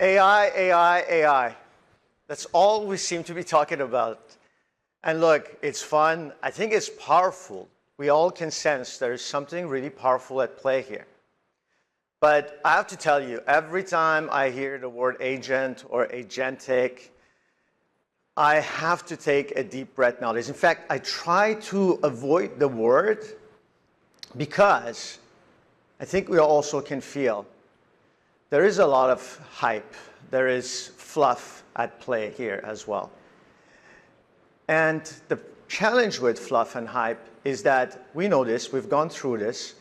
AI, AI, AI. That's all we seem to be talking about. And look, it's fun. I think it's powerful. We all can sense there is something really powerful at play here. But I have to tell you, every time I hear the word agent or agentic, I have to take a deep breath nowadays. In fact, I try to avoid the word because I think we also can feel there is a lot of hype. There is fluff at play here as well. And the challenge with fluff and hype is that we know this, we've gone through this.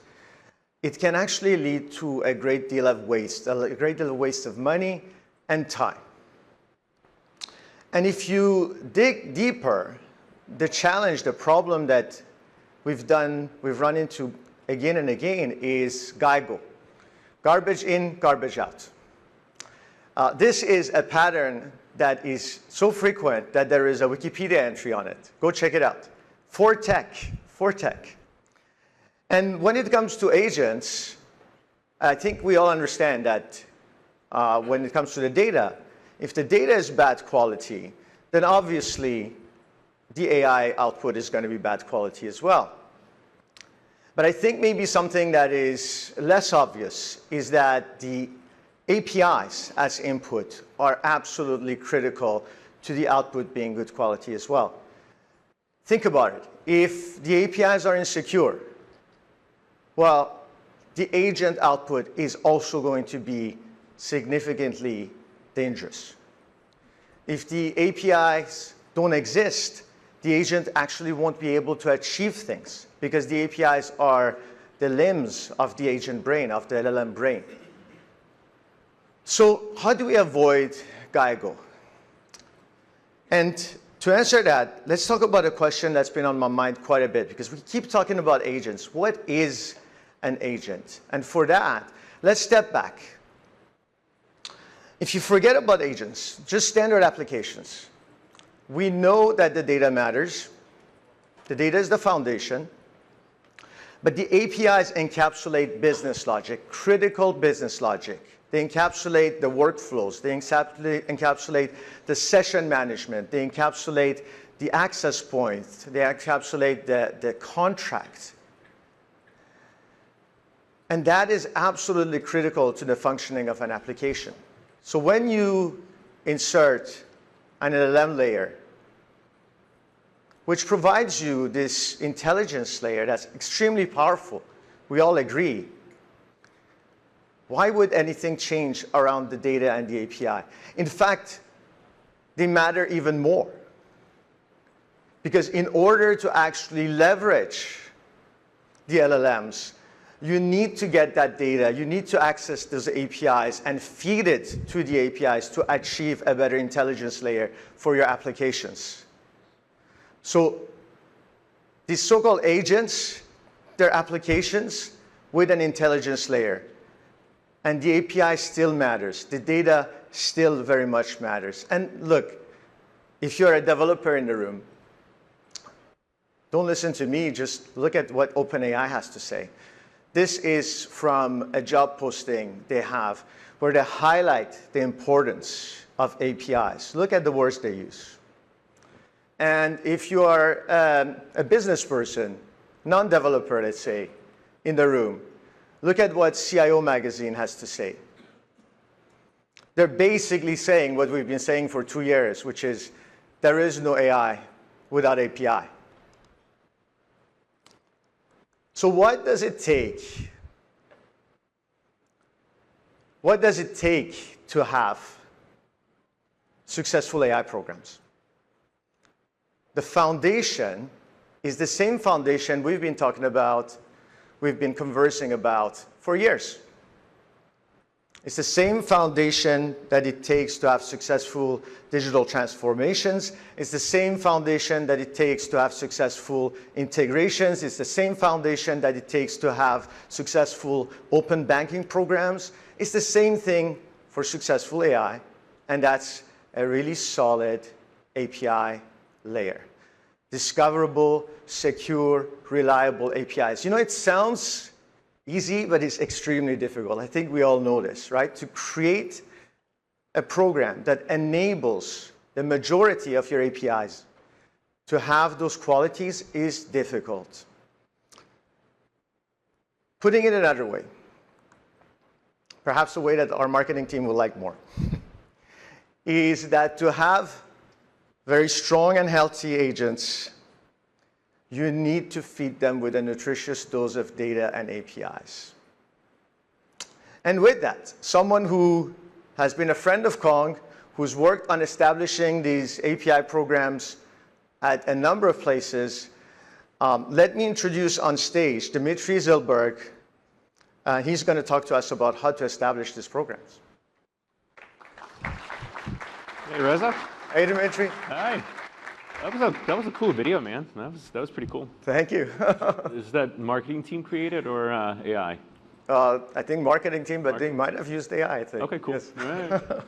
It can actually lead to a great deal of waste, a great deal of waste of money and time. And if you dig deeper, the challenge, the problem that we've run into again and again is GIGO. Garbage in, garbage out. This is a pattern that is so frequent that there is a Wikipedia entry on it. Go check it out. For tech. And when it comes to agents, I think we all understand that when it comes to the data, if the data is bad quality, then obviously the AI output is going to be bad quality as well. But I think maybe something that is less obvious is that the APIs as input are absolutely critical to the output being good quality as well. Think about it. If the APIs are insecure, well, the agent output is also going to be significantly dangerous. If the APIs don't exist, the agent actually won't be able to achieve things because the APIs are the limbs of the agent brain, of the LLM brain. So how do we avoid GIGO? And to answer that, let's talk about a question that's been on my mind quite a bit because we keep talking about agents. What is an agent? And for that, let's step back. If you forget about agents, just standard applications, we know that the data matters. The data is the foundation. But the APIs encapsulate business logic, critical business logic. They encapsulate the workflows. They encapsulate the session management. They encapsulate the access points. They encapsulate the contract. And that is absolutely critical to the functioning of an application. So when you insert an LLM layer, which provides you this intelligence layer that's extremely powerful, we all agree, why would anything change around the data and the API? In fact, they matter even more. Because in order to actually leverage the LLMs, you need to get that data. You need to access those APIs and feed it to the APIs to achieve a better intelligence layer for your applications. So these so-called agents, they're applications with an intelligence layer. And the API still matters. The data still very much matters. And look, if you're a developer in the room, don't listen to me, just look at what OpenAI has to say. This is from a job posting they have where they highlight the importance of APIs. Look at the words they use. And if you are a business person, non-developer, let's say, in the room, look at what CIO Magazine has to say. They're basically saying what we've been saying for 2 years, which is there is no AI without API. So what does it take? What does it take to have successful AI programs? The foundation is the same foundation we've been talking about, we've been conversing about for years. It's the same foundation that it takes to have successful digital transformations. It's the same foundation that it takes to have successful integrations. It's the same foundation that it takes to have successful open banking programs. It's the same thing for successful AI, and that's a really solid API layer. Discoverable, secure, reliable APIs. You know, it sounds easy, but it's extremely difficult. I think we all know this, right? To create a program that enables the majority of your APIs to have those qualities is difficult. Putting it another way, perhaps a way that our marketing team will like more, is that to have very strong and healthy agents, you need to feed them with a nutritious dose of data and APIs. And with that, someone who has been a friend of Kong, who's worked on establishing these API programs at a number of places, let me introduce on stage Dmitry Zilberg. He's going to talk to us about how to establish these programs. Hey, Reza. Hey, Dmitry. Hi. That was a cool video, man. That was pretty cool. Thank you. Is that marketing team created or AI? I think marketing team, but they might have used AI, I think. Okay, cool. Yes. All right.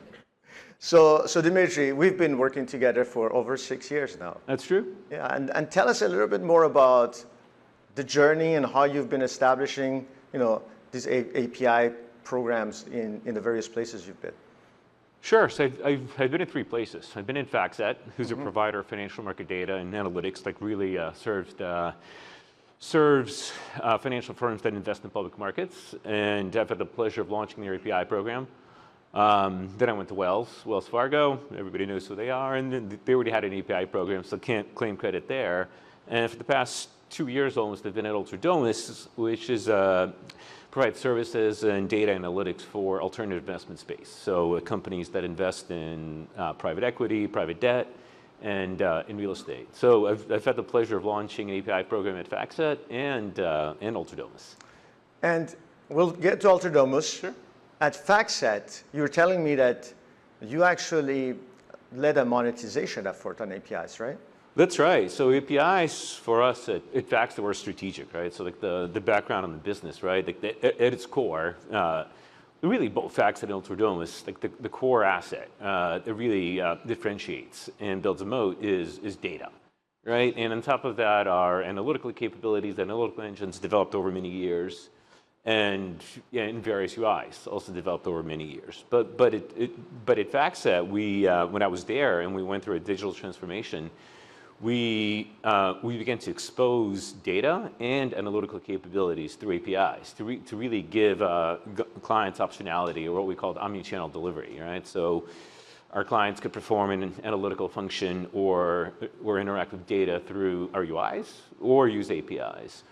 So Dmitry, we've been working together for over 6 years now. That's true. Yeah, and tell us a little bit more about the journey and how you've been establishing, these API programs in the various places you've been. Sure. So I've been in 3 places. I've been in FactSet, who's a provider of financial market data and analytics, like really serves financial firms that invest in public markets. And I've had the pleasure of launching their API program. Then I went to Wells Fargo. Everybody knows who they are. And then they already had an API program, so can't claim credit there. And for the past 2 years almost, I've been at Ultradomus, which is provides services and data analytics for alternative investment space. So companies that invest in private equity, private debt, and in real estate. So I've had the pleasure of launching an API program at FactSet and Ultradomus. And we'll get to Ultradomus. Sure. At FactSet, you were telling me that you actually led a monetization effort on APIs, right? That's right. So APIs for us at FactSet were strategic, right? So like the background on the business, right? Like at its core, really both FactSet and Ultradomus, like the core asset that really differentiates and builds a moat is data, right? And on top of that are analytical capabilities, analytical engines developed over many years, and in various UIs also developed over many years. But at FactSet, when I was there and we went through a digital transformation, we began to expose data and analytical capabilities through APIs to really give clients optionality, or what we called omni-channel delivery, right? So our clients could perform an analytical function or interact with data through our UIs, or use APIs,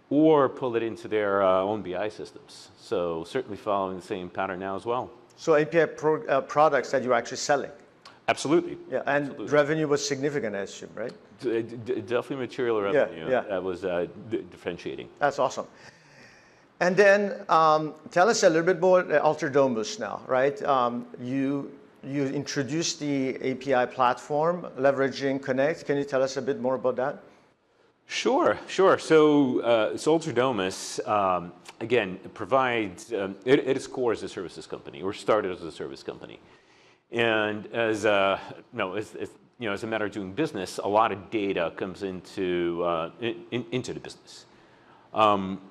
or pull it into their own BI systems. So certainly following the same pattern now as well. So API products that you're actually selling. Absolutely. Yeah, and absolutely. Revenue was significant, I assume, right? Definitely material revenue. Yeah. That was differentiating. That's awesome. And then tell us a little bit more about Ultradomus now, right? You introduced the API platform leveraging Konnect. Can you tell us a bit more about that? Sure. So Ultradomus, again, provides, at its core is a services company, or started as a service company. And as a matter of doing business, a lot of data comes into the business.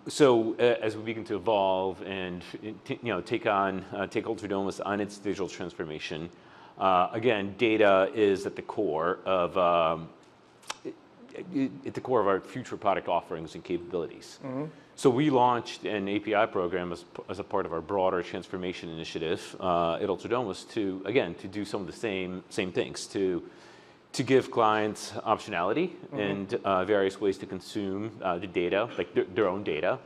So as we begin to evolve and take Ultradomus on its digital transformation, again, data is at the core of our future product offerings and capabilities. Mm-hmm. So we launched an API program as a part of our broader transformation initiative at Ultradomus to do some of the same things, to give clients optionality and various ways to consume the data, like their own data.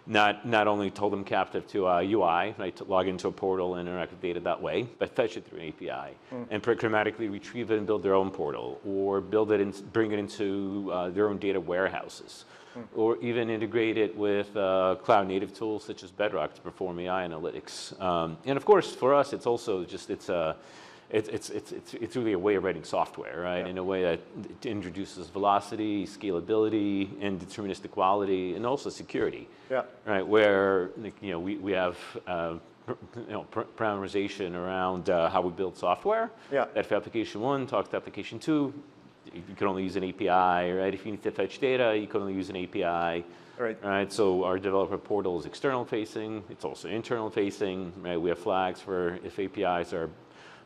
Not only hold them captive to a UI, right, to log into a portal and interact with data that way, but fetch it through an API and programmatically retrieve it and build their own portal, or build it and bring it into their own data warehouses, or even integrate it with cloud-native tools such as Bedrock to perform AI analytics. And of course, for us, it's also just it's really a way of writing software, right? Yeah. In a way that introduces velocity, scalability, and deterministic quality, and also security. Yeah. Right, where we have parameterization around how we build software. Yeah. That if application 1 talks to application 2, you can only use an API, right? If you need to fetch data, you can only use an API. Right. So our developer portal is external facing. It's also internal facing. Right. We have flags for if APIs are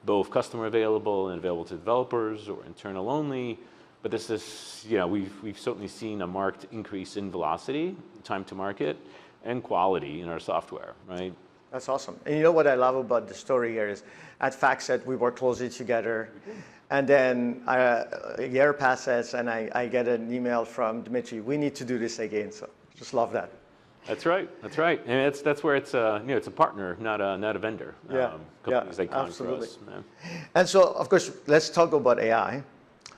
both customer available and available to developers or internal only. But this is, we've certainly seen a marked increase in velocity, time to market, and quality in our software, right? That's awesome. And you know what I love about the story here is at FactSet, we work closely together. And then a year passes and I get an email from Dmitry, we need to do this again. So just love that. That's right. That's right. And that's where it's it's a partner, not a vendor. Yeah. Companies like Kong absolutely. for us. Yeah. And so, of course, let's talk about AI.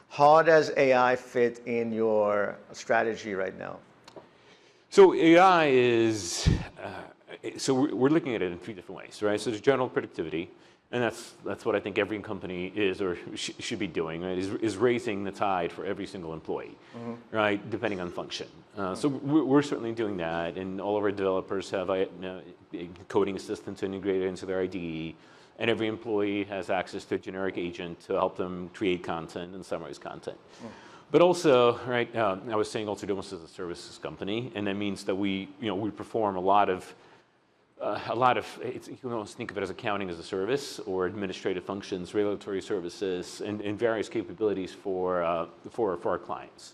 How does AI fit in your strategy right now? So AI is, so we're looking at it in 3 different ways, right? So there's general productivity, and that's what I think every company is or should be doing, right? Is raising the tide for every single employee, right? Depending on function. So we're certainly doing that, and all of our developers have coding assistants integrated into their IDE, and every employee has access to a generic agent to help them create content and summarize content. But also, right, I was saying Ultradomus is a services company, and that means that we perform a lot of, you can almost think of it as accounting as a service or administrative functions, regulatory services, and various capabilities for our clients.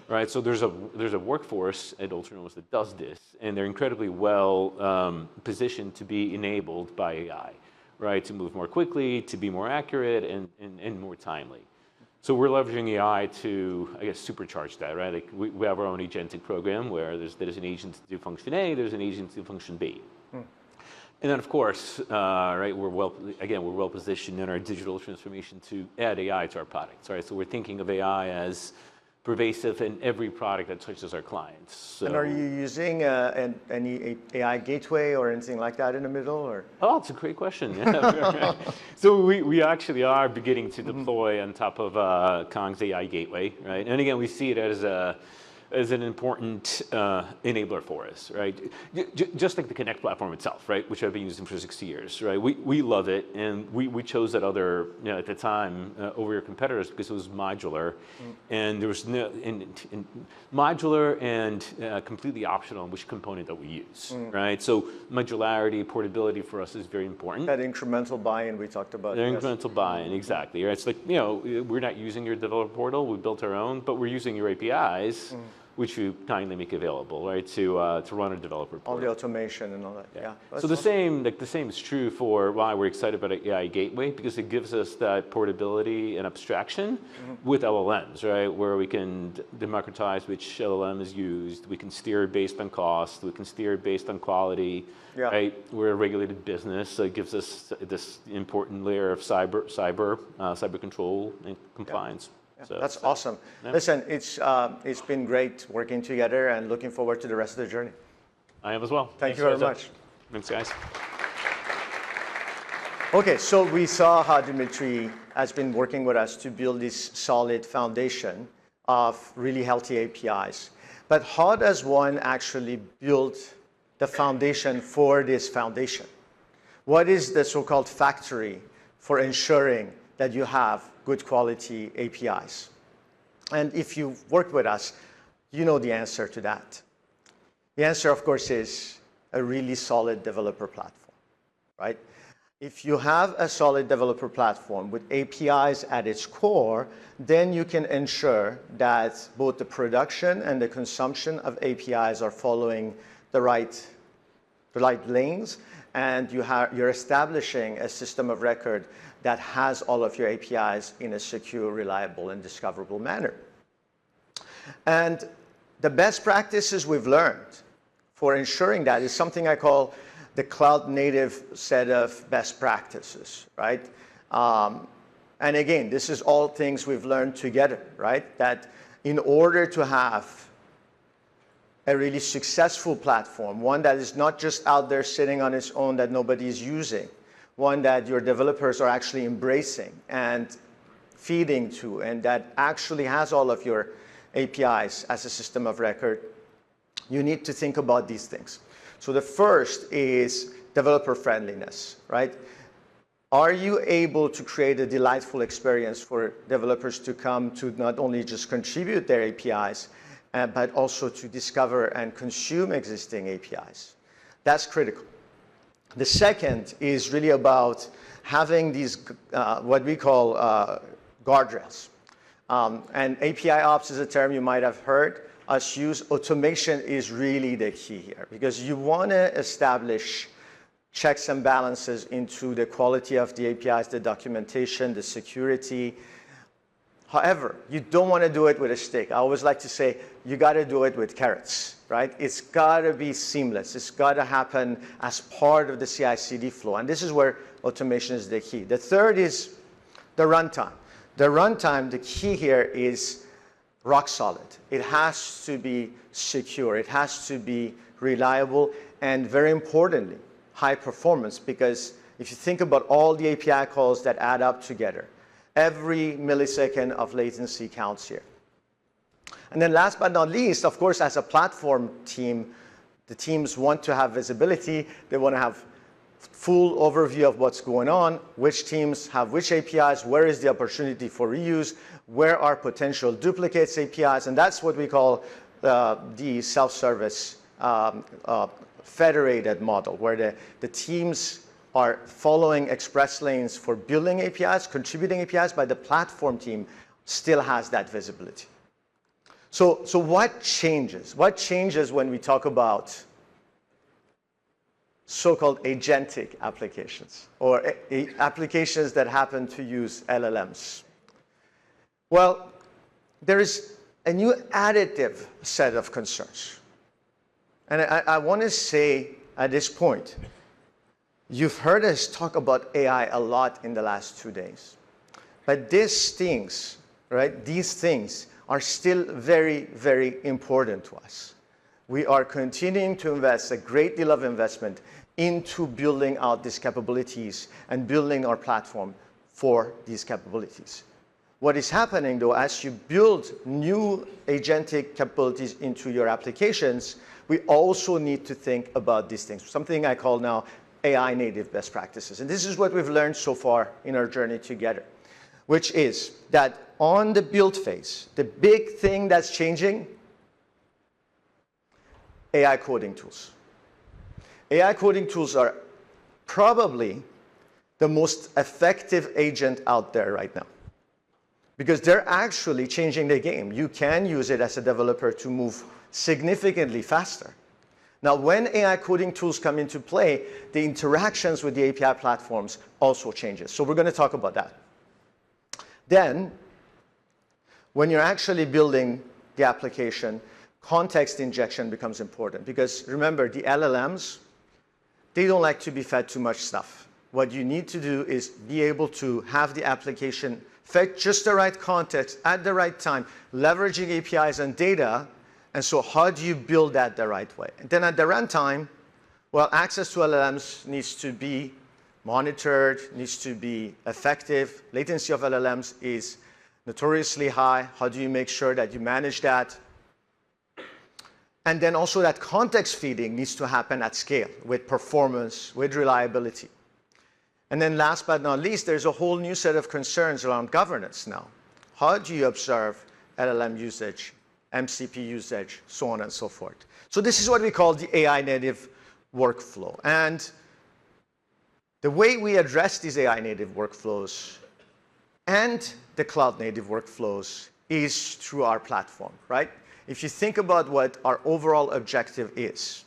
Right, so there's a workforce at Ultradomus that does this, and they're incredibly well positioned to be enabled by AI, right, to move more quickly, to be more accurate, and more timely. So we're leveraging AI to, I guess, supercharge that, right? Like we have our own Agentic program where there's an agent to do function A, there's an agent to do function B. And then, of course, right, we're well positioned in our digital transformation to add AI to our products, right? So we're thinking of AI as pervasive in every product that touches our clients. So, and are you using any AI gateway or anything like that in the middle? Or? Oh, it's a great question. Yeah. So we actually are beginning to deploy on top of Kong's AI gateway, right? And again, we see it as an important enabler for us, right? Just like the Konnect platform itself, right? Which I've been using for 6 years, right? We love it, and we chose that other, at the time, over your competitors because it was modular, and there was modular and completely optional on which component that we use, right? So modularity, portability for us is very important. That incremental buy-in we talked about. Yes. Incremental buy-in, exactly. Right? It's like, we're not using your developer portal, we built our own, but we're using your APIs, which you kindly make available, right, to run a developer portal. All the automation and all that, yeah. So the same is true for why we're excited about AI Gateway, because it gives us that portability and abstraction with LLMs, right, where we can democratize which LLM is used, we can steer based on cost, we can steer based on quality, right? We're a regulated business, so it gives us this important layer of cyber control and compliance. So, that's awesome. Yeah. Listen, it's been great working together and looking forward to the rest of the journey. I am as well. Thank you very much. Thanks, guys. Okay, so we saw how Dmitry has been working with us to build this solid foundation of really healthy APIs. But how does one actually build the foundation for this foundation? What is the so-called factory for ensuring that you have good quality APIs? And if you've worked with us, you know the answer to that. The answer, of course, is a really solid developer platform, right? If you have a solid developer platform with APIs at its core, then you can ensure that both the production and the consumption of APIs are following the right lanes, and you're establishing a system of record that has all of your APIs in a secure, reliable, and discoverable manner. And the best practices we've learned for ensuring that is something I call the cloud-native set of best practices, right? And again, this is all things we've learned together, right? That in order to have a really successful platform, one that is not just out there sitting on its own that nobody is using, one that your developers are actually embracing and feeding to, and that actually has all of your APIs as a system of record, you need to think about these things. So the first is developer friendliness, right? Are you able to create a delightful experience for developers to come to not only just contribute their APIs, but also to discover and consume existing APIs? That's critical. The second is really about having these, what we call guardrails. And API ops is a term you might have heard us use. Automation is really the key here, because you want to establish checks and balances into the quality of the APIs, the documentation, the security. However, you don't want to do it with a stick. I always like to say, you got to do it with carrots, right? It's got to be seamless. It's got to happen as part of the CI/CD flow. And this is where automation is the key. The third is the runtime. The runtime, the key here is rock solid. It has to be secure. It has to be reliable, and very importantly, high performance, because if you think about all the API calls that add up together, every millisecond of latency counts here. And then last but not least, of course, as a platform team, the teams want to have visibility. They want to have full overview of what's going on, which teams have which APIs, where is the opportunity for reuse, where are potential duplicates APIs, and that's what we call the self-service federated model, where the teams are following express lanes for building APIs, contributing APIs, but the platform team still has that visibility. So what changes? What changes when we talk about so-called agentic applications, or applications that happen to use LLMs? Well, there is a new additive set of concerns. And I want to say at this point, you've heard us talk about AI a lot in the last 2 days. But these things, right, these things are still very, very important to us. We are continuing to invest a great deal of investment into building out these capabilities and building our platform for these capabilities. What is happening, though, as you build new agentic capabilities into your applications, we also need to think about these things, something I call now AI native best practices. And this is what we've learned so far in our journey together, which is that on the build phase, the big thing that's changing, AI coding tools. AI coding tools are probably the most effective agent out there right now, because they're actually changing the game. You can use it as a developer to move significantly faster. Now, when AI coding tools come into play, the interactions with the API platforms also changes. So we're going to talk about that. Then, when you're actually building the application, context injection becomes important, because remember, the LLMs, they don't like to be fed too much stuff. What you need to do is be able to have the application fed just the right context at the right time, leveraging APIs and data. And so how do you build that the right way? And then at the runtime, well, access to LLMs needs to be monitored, needs to be effective. Latency of LLMs is notoriously high. How do you make sure that you manage that? And then also that context feeding needs to happen at scale with performance, with reliability. And then last but not least, there's a whole new set of concerns around governance now. How do you observe LLM usage, MCP usage, so on and so forth? So this is what we call the AI native workflow. And the way we address these AI native workflows and the cloud native workflows is through our platform, right? If you think about what our overall objective is,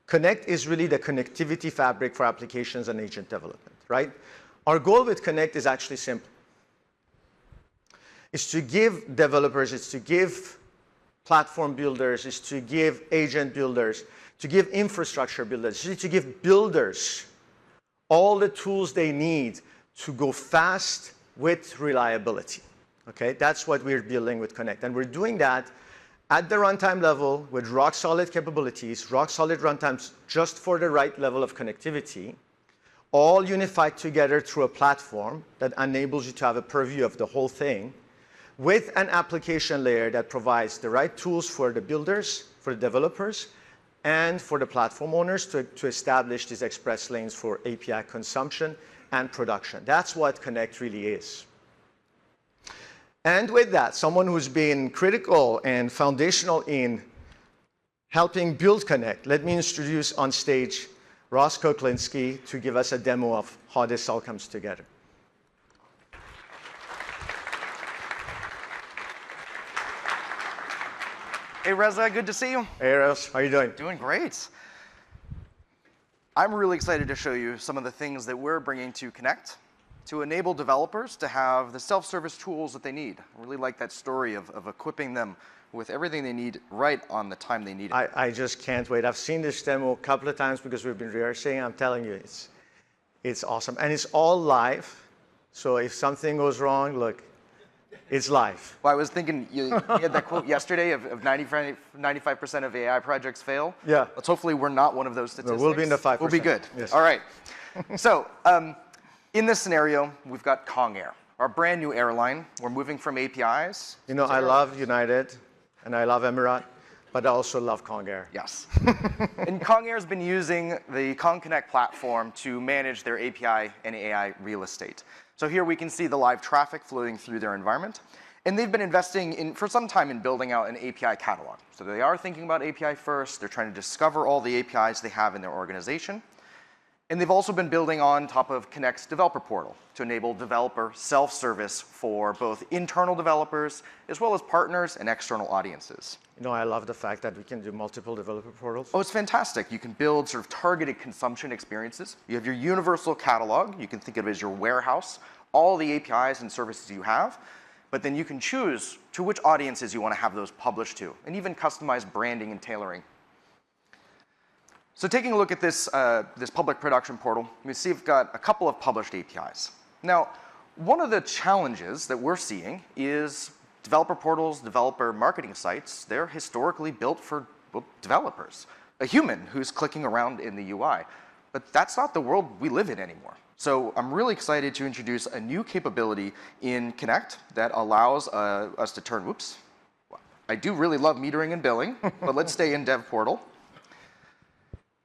Konnect is really the connectivity fabric for applications and agent development, right? Our goal with Konnect is actually simple. It's to give developers, it's to give platform builders, it's to give agent builders, to give infrastructure builders, it's to give builders all the tools they need to go fast with reliability, okay? That's what we're building with Konnect. And we're doing that at the runtime level with rock-solid capabilities, rock-solid runtimes just for the right level of connectivity, all unified together through a platform that enables you to have a purview of the whole thing, with an application layer that provides the right tools for the builders, for the developers, and for the platform owners to establish these express lanes for API consumption and production. That's what Konnect really is. And with that, someone who's been critical and foundational in helping build Konnect, let me introduce on stage Ross Kuklinski to give us a demo of how this all comes together. Hey, Reza, good to see you. Hey, Ross, how you doing? Doing great. I'm really excited to show you some of the things that we're bringing to Konnect to enable developers to have the self-service tools that they need. I really like that story of equipping them with everything they need right on the time they need it. I just can't wait. I've seen this demo a couple of times because we've been rehearsing. I'm telling you, it's awesome. And it's all live. So if something goes wrong, look, it's live. Well, I was thinking, you had that quote yesterday of 95% of AI projects fail. Yeah. Let's hopefully we're not one of those statistics. No, we'll be in the 5%. We'll be good. Yes. All right. So in this scenario, we've got Kong Air, our brand new airline. We're moving from APIs. You know, I love United and I love Emirates, but I also love Kong Air. Yes. And Kong Air has been using the Kong Konnect platform to manage their API and AI real estate. So here we can see the live traffic flowing through their environment. And they've been investing for some time in building out an API catalog. So they are thinking about API first. They're trying to discover all the APIs they have in their organization. And they've also been building on top of Konnect's developer portal to enable developer self-service for both internal developers as well as partners and external audiences. You know, I love the fact that we can do multiple developer portals. Oh, it's fantastic. You can build sort of targeted consumption experiences. You have your universal catalog. You can think of it as your warehouse, all the APIs and services you have. But then you can choose to which audiences you want to have those published to, and even customize branding and tailoring. So taking a look at this, this public production portal, you see we've got a couple of published APIs. Now, one of the challenges that we're seeing is developer portals, developer marketing sites, they're historically built for developers, a human who's clicking around in the UI. But that's not the world we live in anymore. So I'm really excited to introduce a new capability in Konnect that allows us to turn, whoops, I do really love metering and billing, but let's stay in Dev Portal.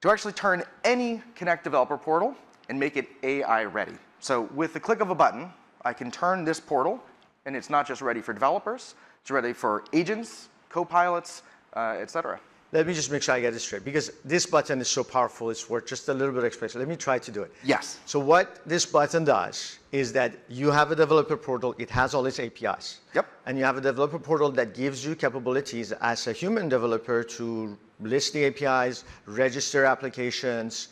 To actually turn any Konnect developer portal and make it AI ready. So with the click of a button, I can turn this portal, and it's not just ready for developers, it's ready for agents, co-pilots, et cetera. Let me just make sure I get this straight, because this button is so powerful, it's worth just a little bit of explanation. Let me try to do it. Yes. So what this button does is that you have a developer portal, it has all its APIs. Yep. And you have a developer portal that gives you capabilities as a human developer to list the APIs, register applications,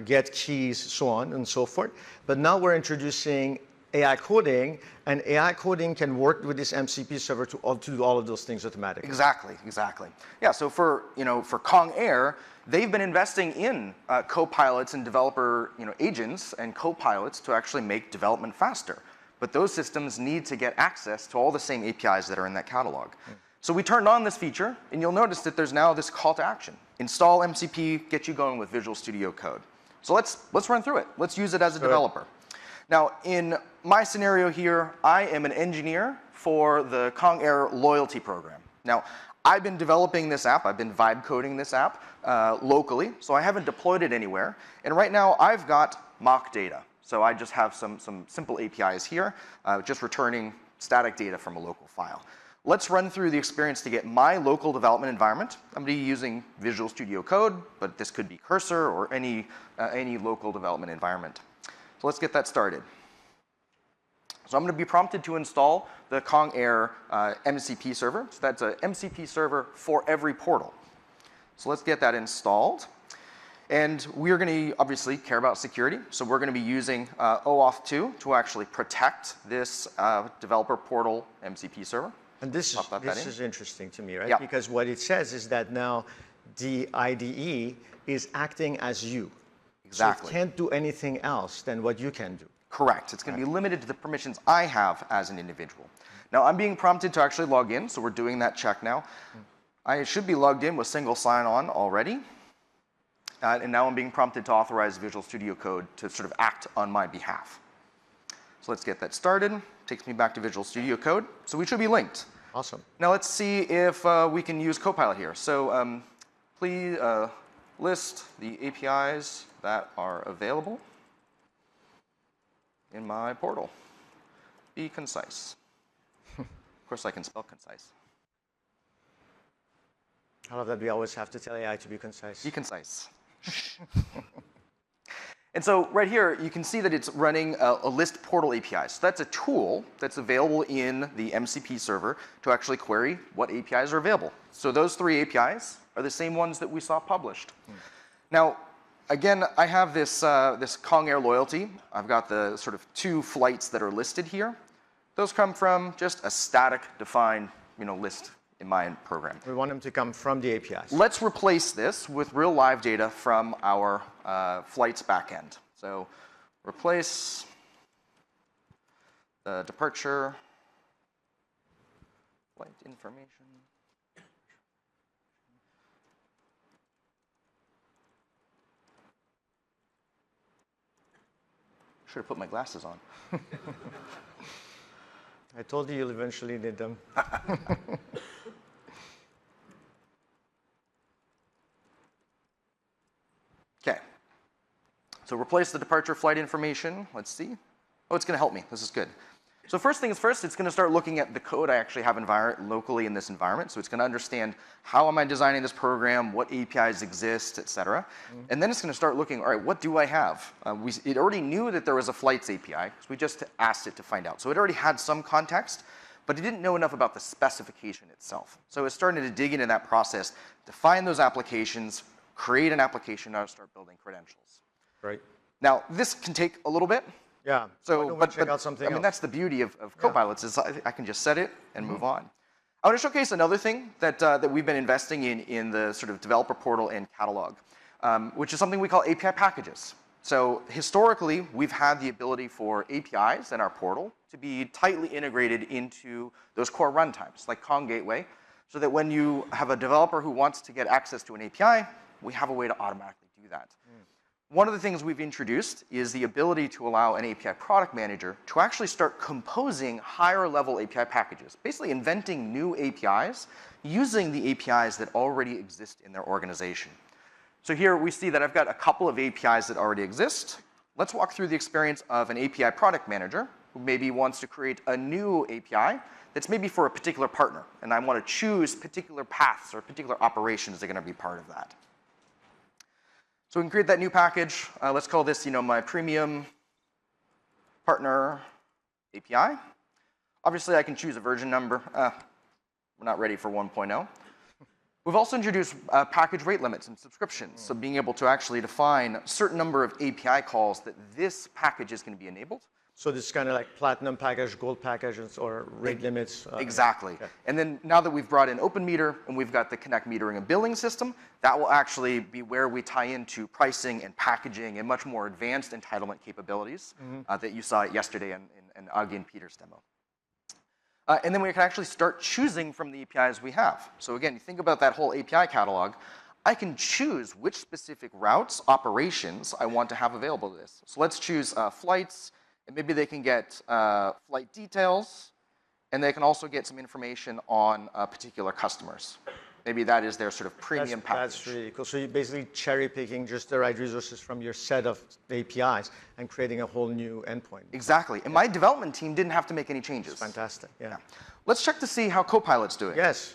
get keys, so on and so forth. But now we're introducing AI coding, and AI coding can work with this MCP server to do all of those things automatically. Exactly, exactly. Yeah, so for Kong Air, they've been investing in co-pilots and developer agents and co-pilots to actually make development faster. But those systems need to get access to all the same APIs that are in that catalog. So we turned on this feature, and you'll notice that there's now this call to action. Install MCP, get you going with Visual Studio Code. So let's run through it. Let's use it as a developer. Now, in my scenario here, I am an engineer for the Kong Air loyalty program. Now, I've been developing this app. I've been vibe coding this app locally, so I haven't deployed it anywhere. And right now, I've got mock data. So I just have some simple APIs here, just returning static data from a local file. Let's run through the experience to get my local development environment. I'm going to be using Visual Studio Code, but this could be Cursor or any local development environment. So let's get that started. So I'm going to be prompted to install the Kong Air MCP server. So that's an MCP server for every portal. So let's get that installed. And we're going to obviously care about security. So we're going to be using OAuth 2 to actually protect this developer portal MCP server. And this is interesting to me, right? Yeah. Because what it says is that now the IDE is acting as you. Exactly. So it can't do anything else than what you can do. Correct. It's going to be limited to the permissions I have as an individual. Now, I'm being prompted to actually log in, so we're doing that check now. I should be logged in with single sign-on already. And now I'm being prompted to authorize Visual Studio Code to sort of act on my behalf. So let's get that started. Takes me back to Visual Studio Code. So we should be linked. Awesome. Now let's see if we can use Copilot here. So please list the APIs that are available in my portal. Be concise. Of course, I can spell concise. I love that we always have to tell AI to be concise. Be concise. And so right here, you can see that it's running a list portal API. So that's a tool that's available in the MCP server to actually query what APIs are available. So those 3 APIs are the same ones that we saw published. Now, again, I have this, this Kong Air loyalty. I've got the sort of 2 flights that are listed here. Those come from just a static defined list in my program. We want them to come from the APIs. Let's replace this with real live data from our flights backend. So replace the departure flight information. Should have put my glasses on. I told you you'll eventually need them. Okay. So replace the departure flight information. Let's see. Oh, it's going to help me. This is good. So first things first, it's going to start looking at the code I actually have locally in this environment. So it's going to understand how am I designing this program, what APIs exist, et cetera. And then it's going to start looking, all right, what do I have? It already knew that there was a flights API, because we just asked it to find out. So it already had some context, but it didn't know enough about the specification itself. So it's starting to dig into that process, define those applications, create an application, now start building credentials. Right. Now, this can take a little bit. Yeah. So, check out something else. that's the beauty of copilots is I can just set it and move on. I want to showcase another thing that we've been investing in the sort of developer portal and catalog, which is something we call API packages. So historically, we've had the ability for APIs in our portal to be tightly integrated into those core runtimes, like Kong Gateway, so that when you have a developer who wants to get access to an API, we have a way to automatically do that. One of the things we've introduced is the ability to allow an API product manager to actually start composing higher level API packages, basically inventing new APIs using the APIs that already exist in their organization. So here we see that I've got a couple of APIs that already exist. Let's walk through the experience of an API product manager who maybe wants to create a new API that's maybe for a particular partner, and I want to choose particular paths or particular operations that are going to be part of that. So we can create that new package. Let's call this, my premium partner API. Obviously, I can choose a version number. We're not ready for 1.0. We've also introduced package rate limits and subscriptions. So being able to actually define a certain number of API calls that this package is going to be enabled. So this is kind of like platinum package, gold packages, or rate limits. Exactly. Okay. And then now that we've brought in OpenMeter and we've got the Connect metering and billing system, that will actually be where we tie into pricing and packaging and much more advanced entitlement capabilities that you saw yesterday in Augie and Peter's demo. And then we can actually start choosing from the APIs we have. So again, you think about that whole API catalog. I can choose which specific routes, operations I want to have available to this. So let's choose flights. And maybe they can get flight details, and they can also get some information on particular customers. Maybe that is their sort of premium package. That's really cool. So you're basically cherry picking just the right resources from your set of APIs and creating a whole new endpoint. Exactly. And my development team didn't have to make any changes. It's fantastic. Yeah. Let's check to see how Copilot's doing. Yes.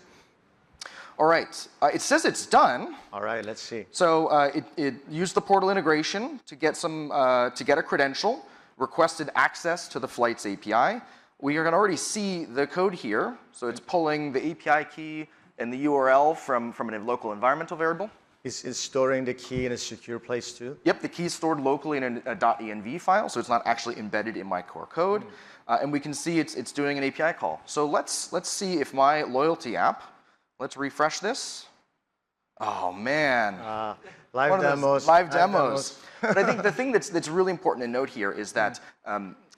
All right. It says it's done. All right. Let's see. So it used the portal integration to get a credential. Requested access to the flights API. We are going to already see the code here. So it's pulling the API key and the URL from a local environmental variable. Is storing the key in a secure place too? Yep, the key is stored locally in a .env file, so it's not actually embedded in my core code. And we can see it's doing an API call. So let's see if my loyalty app, let's refresh this. Oh man. Live demos. Live demos. But I think the thing that's really important to note here is that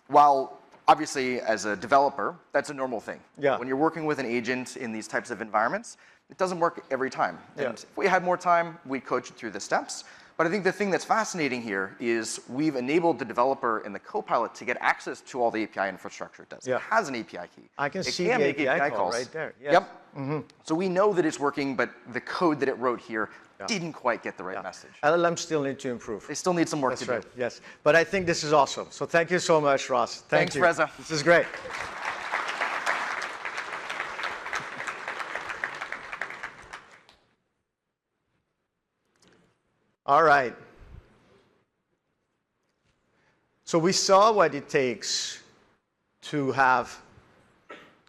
while obviously as a developer, that's a normal thing. Yeah. When you're working with an agent in these types of environments, it doesn't work every time. Yeah. And if we had more time, we'd coach you through the steps. But I think the thing that's fascinating here is we've enabled the developer and the Copilot to get access to all the API infrastructure it does. Yeah. It has an API key. I can see can the make API call calls. right there. Yes. Yep. So we know that it's working, but the code that it wrote here didn't quite get the right message. LLMs still need to improve. They still need some work That's to right. do. Yes. But I think this is awesome. So thank you so much, Ross. Thanks, you. Reza. This is great. All right. So we saw what it takes to have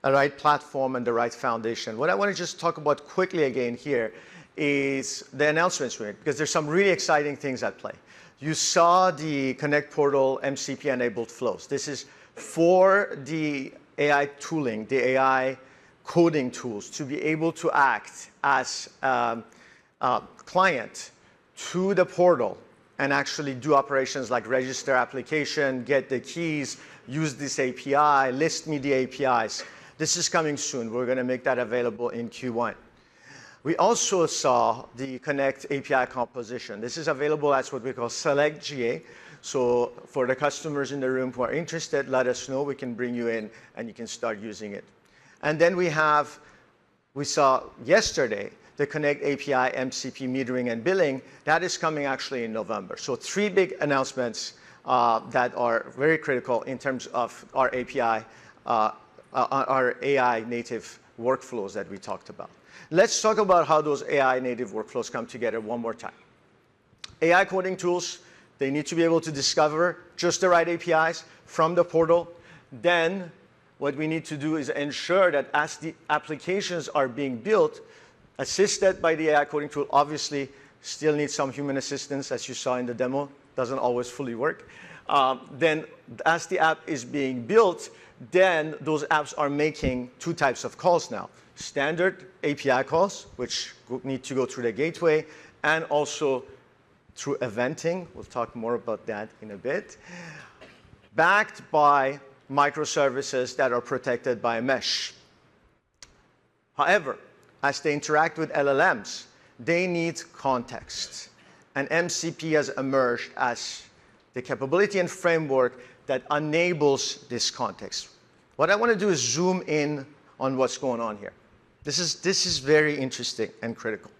a right platform and the right foundation. What I want to just talk about quickly again here is the announcements we made, because there's some really exciting things at play. You saw the Connect portal MCP-enabled flows. This is for the AI tooling, the AI coding tools to be able to act as a client to the portal and actually do operations like register application, get the keys, use this API, list me the APIs. This is coming soon. We're going to make that available in Q1. We also saw the Connect API composition. This is available as what we call Select GA. So for the customers in the room who are interested, let us know. We can bring you in and you can start using it. And then we saw yesterday the Connect API MCP metering and billing. That is coming actually in November. So 3 big announcements that are very critical in terms of our API, our AI native workflows that we talked about. Let's talk about how those AI native workflows come together one more time. AI coding tools, they need to be able to discover just the right APIs from the portal. Then what we need to do is ensure that as the applications are being built, assisted by the AI coding tool, obviously still needs some human assistance, as you saw in the demo, doesn't always fully work. Then as the app is being built, then those apps are making 2 types of calls now. Standard API calls, which need to go through the gateway, and also through eventing. We'll talk more about that in a bit. Backed by microservices that are protected by a mesh. However, as they interact with LLMs, they need context. And MCP has emerged as the capability and framework that enables this context. What I want to do is zoom in on what's going on here. This is very interesting and critical.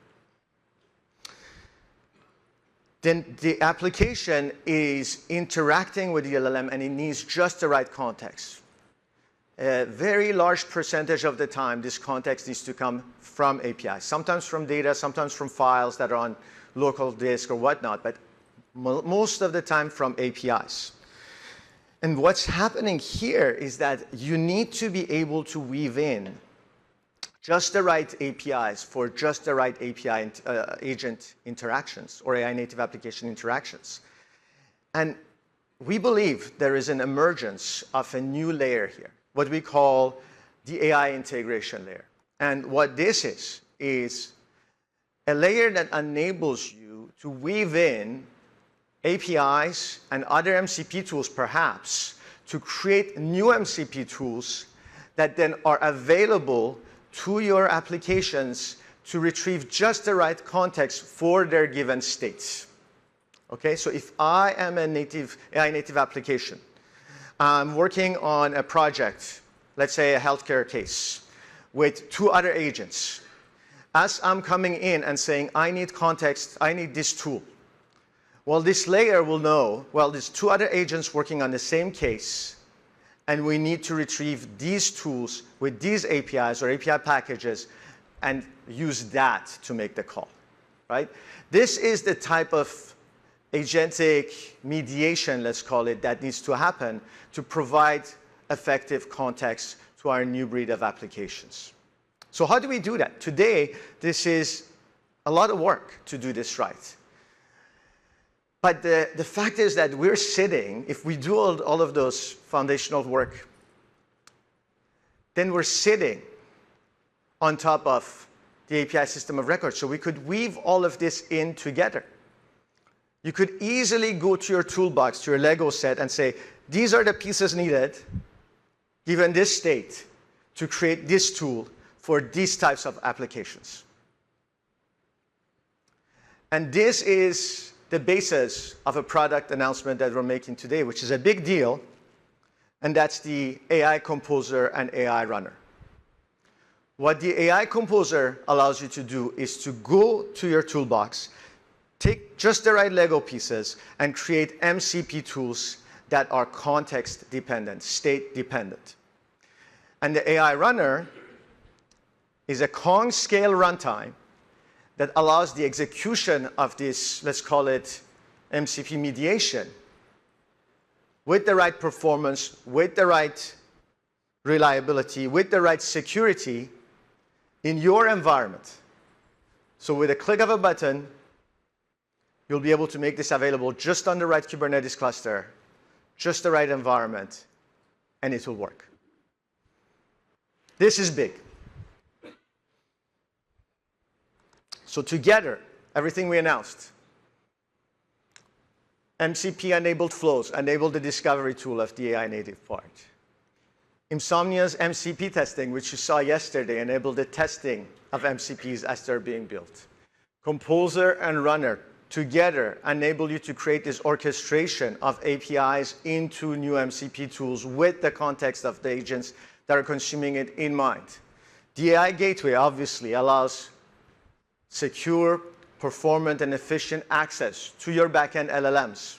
Then the application is interacting with the LLM and it needs just the right context. A very large percentage of the time, this context needs to come from APIs, sometimes from data, sometimes from files that are on local disk or whatnot, but most of the time from APIs. And what's happening here is that you need to be able to weave in just the right APIs for just the right API agent interactions or AI native application interactions. And we believe there is an emergence of a new layer here, what we call the AI integration layer. And what this is a layer that enables you to weave in APIs and other MCP tools perhaps to create new MCP tools that then are available to your applications to retrieve just the right context for their given states. Okay, so if I am a AI native application, I'm working on a project, let's say a healthcare case, with 2 other agents. As I'm coming in and saying, I need context, I need this tool. Well, this layer will know, well, there's 2 other agents working on the same case, and we need to retrieve these tools with these APIs or API packages and use that to make the call, right? This is the type of agentic mediation, let's call it, that needs to happen to provide effective context to our new breed of applications. So how do we do that? Today, this is a lot of work to do this right. But the fact is that we're sitting, if we do all of those foundational work, then we're sitting on top of the API system of record. So we could weave all of this in together. You could easily go to your toolbox, to your Lego set, and say, these are the pieces needed, given this state, to create this tool for these types of applications. And this is the basis of a product announcement that we're making today, which is a big deal, and that's the AI Composer and AI Runner. What the AI Composer allows you to do is to go to your toolbox, take just the right Lego pieces, and create MCP tools that are context dependent, state dependent. And the AI Runner is a Kong scale runtime that allows the execution of this, let's call it MCP mediation, with the right performance, with the right reliability, with the right security in your environment. So with a click of a button, you'll be able to make this available just on the right Kubernetes cluster, just the right environment, and it will work. This is big. So together, everything we announced, MCP-enabled flows enable the discovery tool of the AI native part. Insomnia's MCP testing, which you saw yesterday, enabled the testing of MCPs as they're being built. Composer and Runner together enable you to create this orchestration of APIs into new MCP tools with the context of the agents that are consuming it in mind. The AI Gateway obviously allows secure, performant, and efficient access to your backend LLMs.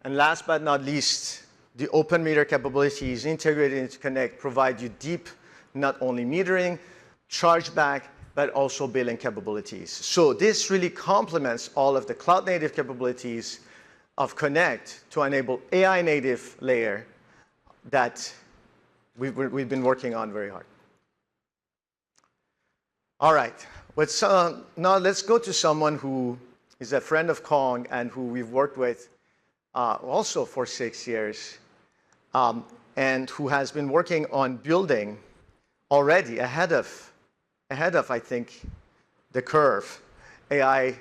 And last but not least, the OpenMeter capabilities integrated into Konnect provide you deep, not only metering, chargeback, but also billing capabilities. So this really complements all of the cloud-native capabilities of Konnect to enable AI-native layer that we've been working on very hard. All right, now let's go to someone who is a friend of Kong and who we've worked with also for 6 years, and who has been working on building already ahead of, I think, the curve, AI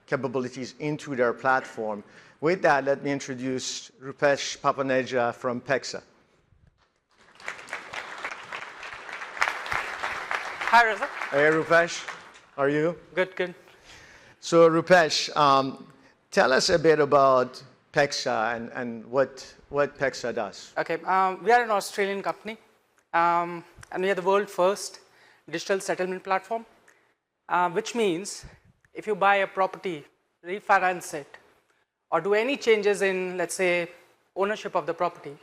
capabilities into their platform. With that, let me introduce Rupesh Papaneja from Pexa. Hi, Reza. Hey, Rupesh. How are you? Good, good. So, Rupesh, tell us a bit about Pexa and what Pexa does. Okay, we are an Australian company, and we are the world's first digital settlement platform, which means if you buy a property, refinance it, or do any changes in, let's say, ownership of the property,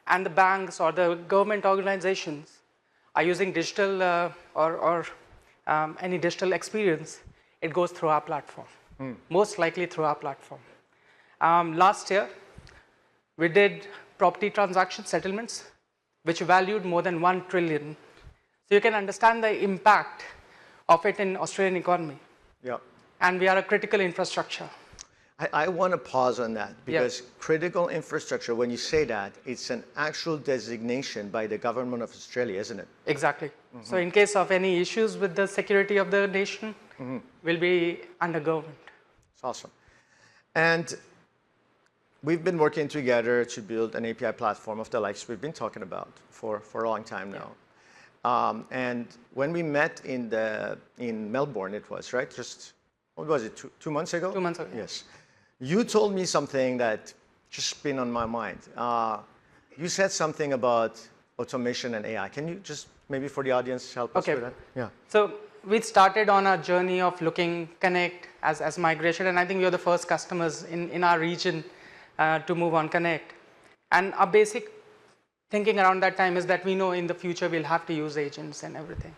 and the banks or the government organizations are using digital or any digital experience, it goes through our platform, most likely through our platform. Last year, we did property transaction settlements, which valued more than 1 trillion. So you can understand the impact of it in Australian economy. Yeah. And we are a critical infrastructure. I want to pause on that because critical infrastructure, when you say that, it's an actual designation by the government of Australia, isn't it? Exactly. So in case of any issues with the security of the nation, we'll be under government. It's awesome. And we've been working together to build an API platform of the likes we've been talking about for a long time now. And when we met in Melbourne, it was, right? Just, what was it, two months ago? 2 months ago. Yes. You told me something that just been on my mind. You said something about automation and AI. Can you just, maybe for the audience, help us with that? Yeah. So we started on our journey of looking Konnect as migration, and I think we are the first customers in our region to move on Konnect. And our basic thinking around that time is that we know in the future we'll have to use agents and everything.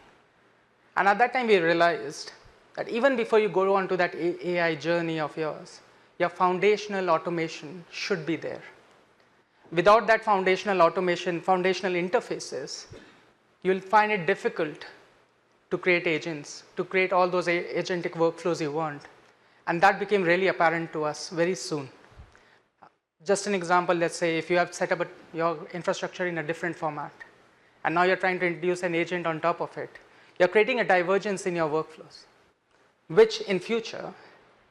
And at that time we realized that even before you go on to that AI journey of yours, your foundational automation should be there. Without that foundational automation, foundational interfaces, you'll find it difficult to create agents, to create all those agentic workflows you want. And that became really apparent to us very soon. Just an example, let's say if you have set up your infrastructure in a different format, and now you're trying to introduce an agent on top of it, you're creating a divergence in your workflows, which in future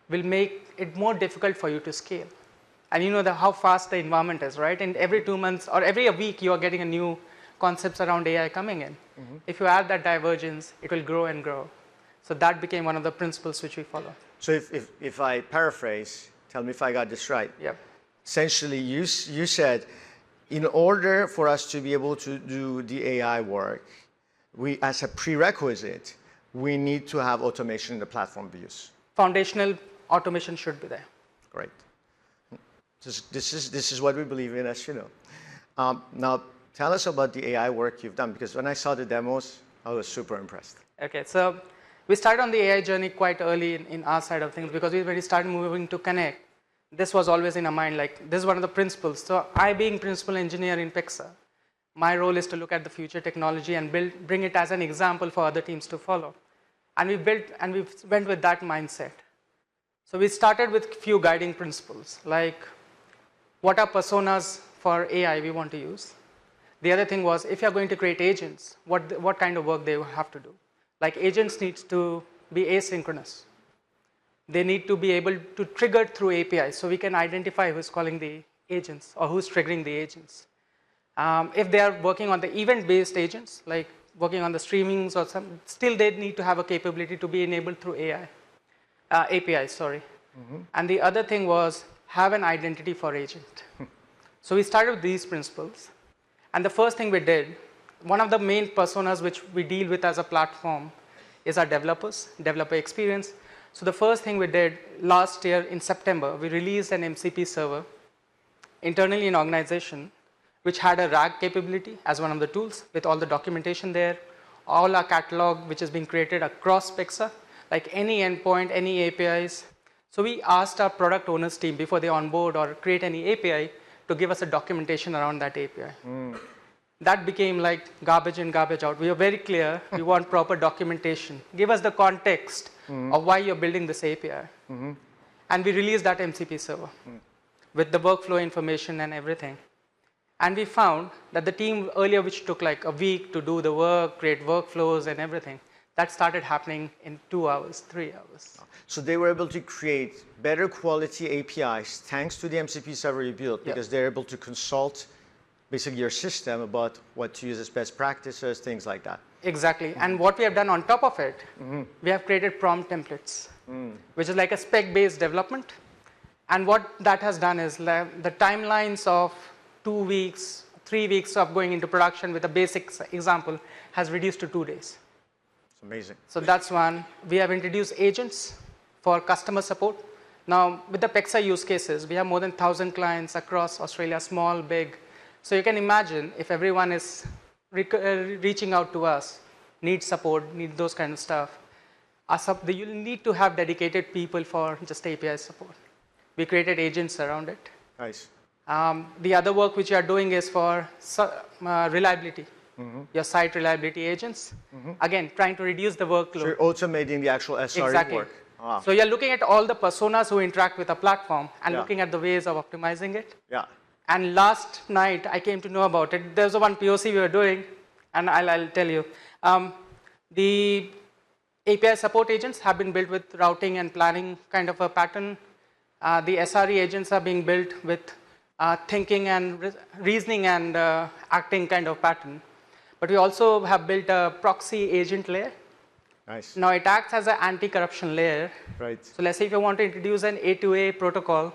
will make it more difficult for you to scale. And you know how fast the environment is, right? And every 2 months or every week, you are getting a new concepts around AI coming in. If you add that divergence, it will grow and grow. So that became one of the principles which we follow. So if I paraphrase, tell me if I got this right. Yep. Essentially, you said, in order for us to be able to do the AI work, we, as a prerequisite, we need to have automation in the platform we use. Foundational automation should be there. Great. This is what we believe in, as you know. Now, tell us about the AI work you've done, because when I saw the demos, I was super impressed. Okay, so We started on the AI journey quite early in our side of things because when we started moving to Connect, this was always in our mind, like this is one of the principles. So I being principal engineer in Pexa, my role is to look at the future technology and bring it as an example for other teams to follow. And we went with that mindset. So we started with few guiding principles, like what are personas for AI we want to use. The other thing was, if you're going to create agents, what kind of work they have to do. Like agents need to be asynchronous. They need to be able to trigger through APIs, so we can identify who's calling the agents or who's triggering the agents. If they are working on the event-based agents, like working on the streamings or some, still they need to have a capability to be enabled through APIs, sorry. And the other thing was, have an identity for agent. So we started with these principles. And the first thing we did, one of the main personas which we deal with as a platform is our developers, developer experience. So the first thing we did last year in September, we released an MCP server internally in organization, which had a RAG capability as one of the tools with all the documentation there, all our catalog which is being created across Pexa, like any endpoint, any APIs. So we asked our product owners team before they onboard or create any API to give us a documentation around that API. That became like garbage in, garbage out. We were very clear, we want proper documentation. Give us the context of why you're building this API. And we released that MCP server with the workflow information and everything. And we found that the team earlier, which took like a week to do the work, create workflows and everything, that started happening in 2 hours, 3 hours. So they were able to create better quality APIs thanks to the MCP server you built, because they're able to consult basically your system about what to use as best practices, things like that. Exactly. And what we have done on top of it, we have created prompt templates, which is like a spec-based development. And what that has done is the timelines of 2 weeks, 3 weeks of going into production with a basic example has reduced to 2 days. It's amazing. So that's one. We have introduced agents for customer support. Now, with the Pexa use cases, we have more than 1,000 clients across Australia, small, big. So you can imagine if everyone is reaching out to us, need support, need those kind of stuff, you'll need to have dedicated people for just API support. We created agents around it. Nice. The other work which you are doing is for reliability. Your site reliability agents. Again, trying to reduce the workload. So you're automating the actual SRE work. Ah. So you're looking at all the personas who interact with a platform and looking at the ways of optimizing it. Yeah. And last night, I came to know about it. There's one POC we were doing, and I'll tell you. The API support agents have been built with routing and planning kind of a pattern. The SRE agents are being built with thinking and reasoning and acting kind of pattern. But we also have built a proxy agent layer. Nice. Now it acts as an anti-corruption layer. Right. So let's say if you want to introduce an A2A protocol,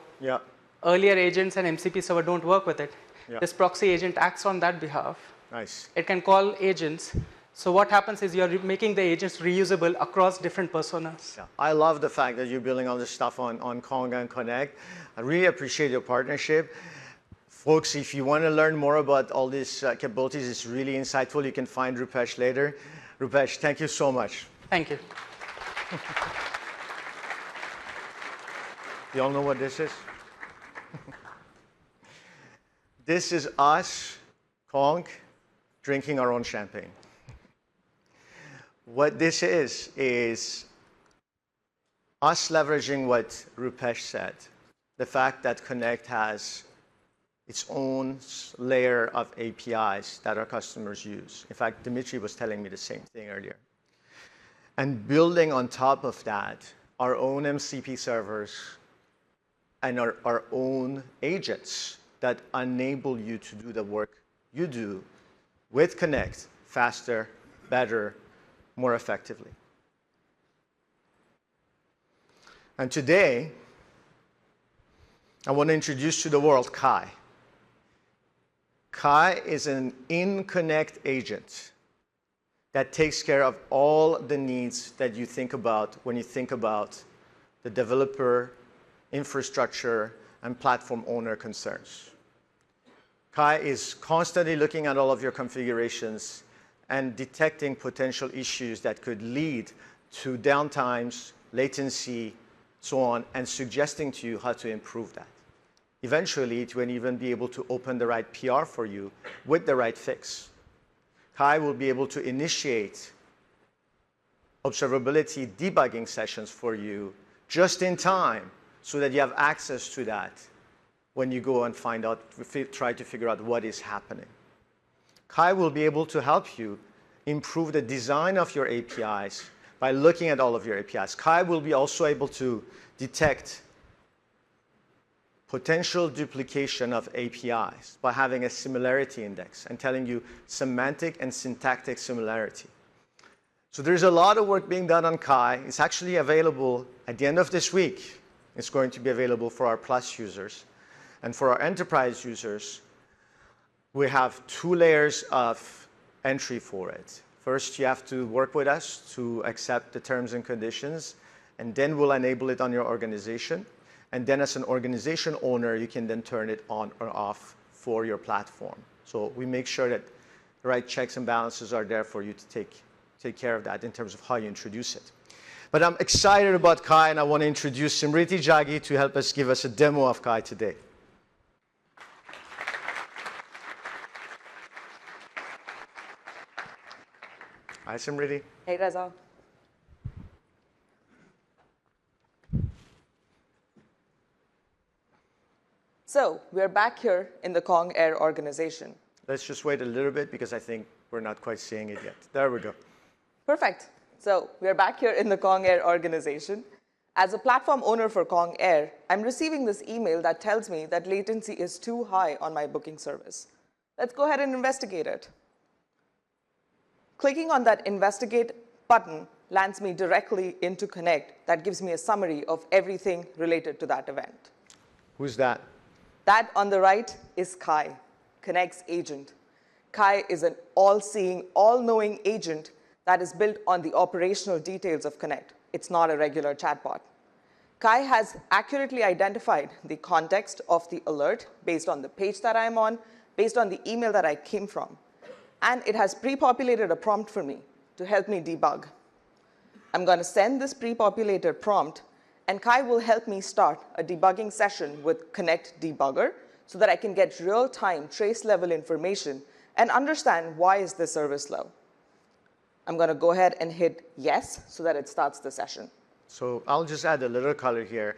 earlier agents and MCP server don't work with it. This proxy agent acts on that behalf. Nice. It can call agents. So what happens is you're making the agents reusable across different personas. Yeah. I love the fact that you're building all this stuff on Kong Konnect. I really appreciate your partnership. Folks, if you want to learn more about all these capabilities, it's really insightful. You can find Rupesh later. Rupesh, thank you so much. Thank you. You all know what this is? This is us, Kong, drinking our own champagne. What this is us leveraging what Rupesh said, the fact that Konnect has its own layer of APIs that our customers use. In fact, Dimitri was telling me the same thing earlier. And building on top of that, our own MCP servers and our own agents that enable you to do the work you do with Konnect faster, better, more effectively. And today, I want to introduce to the world Kai. Kai is an in-Konnect agent that takes care of all the needs that you think about when you think about the developer, infrastructure, and platform owner concerns. Kai is constantly looking at all of your configurations and detecting potential issues that could lead to downtimes, latency, so on, and suggesting to you how to improve that. Eventually, it will even be able to open the right PR for you with the right fix. Kai will be able to initiate observability debugging sessions for you just in time so that you have access to that when you go and find out, try to figure out what is happening. Kai will be able to help you improve the design of your APIs by looking at all of your APIs. Kai will be also able to detect potential duplication of APIs by having a similarity index and telling you semantic and syntactic similarity. So there's a lot of work being done on Kai. It's actually available at the end of this week. It's going to be available for our Plus users. And for our enterprise users, we have 2 layers of entry for it. First, you have to work with us to accept the terms and conditions, and then we'll enable it on your organization. And then as an organization owner, you can then turn it on or off for your platform. So we make sure that the right checks and balances are there for you to take care of that in terms of how you introduce it. But I'm excited about Kai, and I want to introduce Simriti Jaggi to help us give us a demo of Kai today. Hi, Simriti. Hey, Reza. So we're back here in the Kong Air organization. Let's just wait a little bit because I think we're not quite seeing it yet. There we go. Perfect. So we're back here in the Kong Air organization. As a platform owner for Kong Air, I'm receiving this email that tells me that latency is too high on my booking service. Let's go ahead and investigate it. Clicking on that investigate button lands me directly into Connect. That gives me a summary of everything related to that event. Who's that? That on the right is Kai, Connect's agent. Kai is an all-seeing, all-knowing agent that is built on the operational details of Connect. It's not a regular chatbot. Kai has accurately identified the context of the alert based on the page that I'm on, based on the email that I came from. And it has pre-populated a prompt for me to help me debug. I'm going to send this pre-populated prompt, and Kai will help me start a debugging session with Connect Debugger so that I can get real-time trace-level information and understand why is this service low. I'm going to go ahead and hit yes so that it starts the session. So I'll just add a little color here.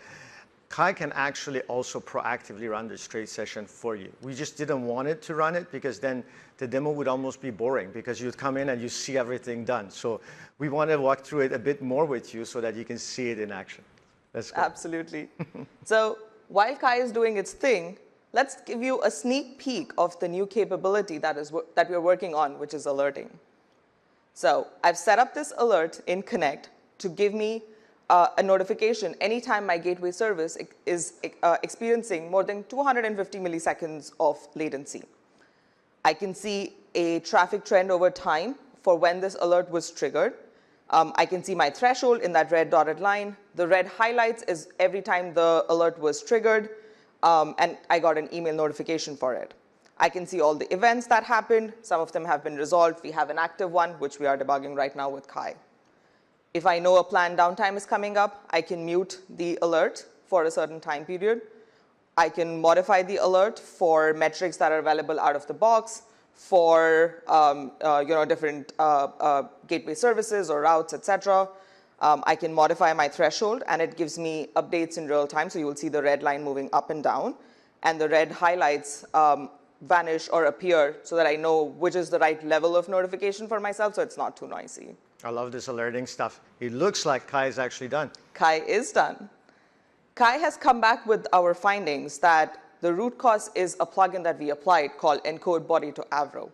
Kai can actually also proactively run the straight session for you. We just didn't want it to run it because then the demo would almost be boring because you'd come in and you see everything done. So we want to walk through it a bit more with you so that you can see it in action. Let's go. Absolutely. So while Kai is doing its thing, let's give you a sneak peek of the new capability that we're working on, which is alerting. So I've set up this alert in Connect to give me a notification anytime my gateway service is experiencing more than 250 milliseconds of latency. I can see a traffic trend over time for when this alert was triggered. I can see my threshold in that red dotted line. The red highlights is every time the alert was triggered, and I got an email notification for it. I can see all the events that happened. Some of them have been resolved. We have an active one, which we are debugging right now with Kai. If I know a planned downtime is coming up, I can mute the alert for a certain time period. I can modify the alert for metrics that are available out of the box, for different gateway services or routes, etc. I can modify my threshold, and it gives me updates in real time. So you will see the red line moving up and down, and the red highlights vanish or appear so that I know which is the right level of notification for myself so it's not too noisy. I love this alerting stuff. It looks like Kai is actually done. Kai is done. Kai has come back with our findings that the root cause is a plugin that we applied called Encode Body to Avro.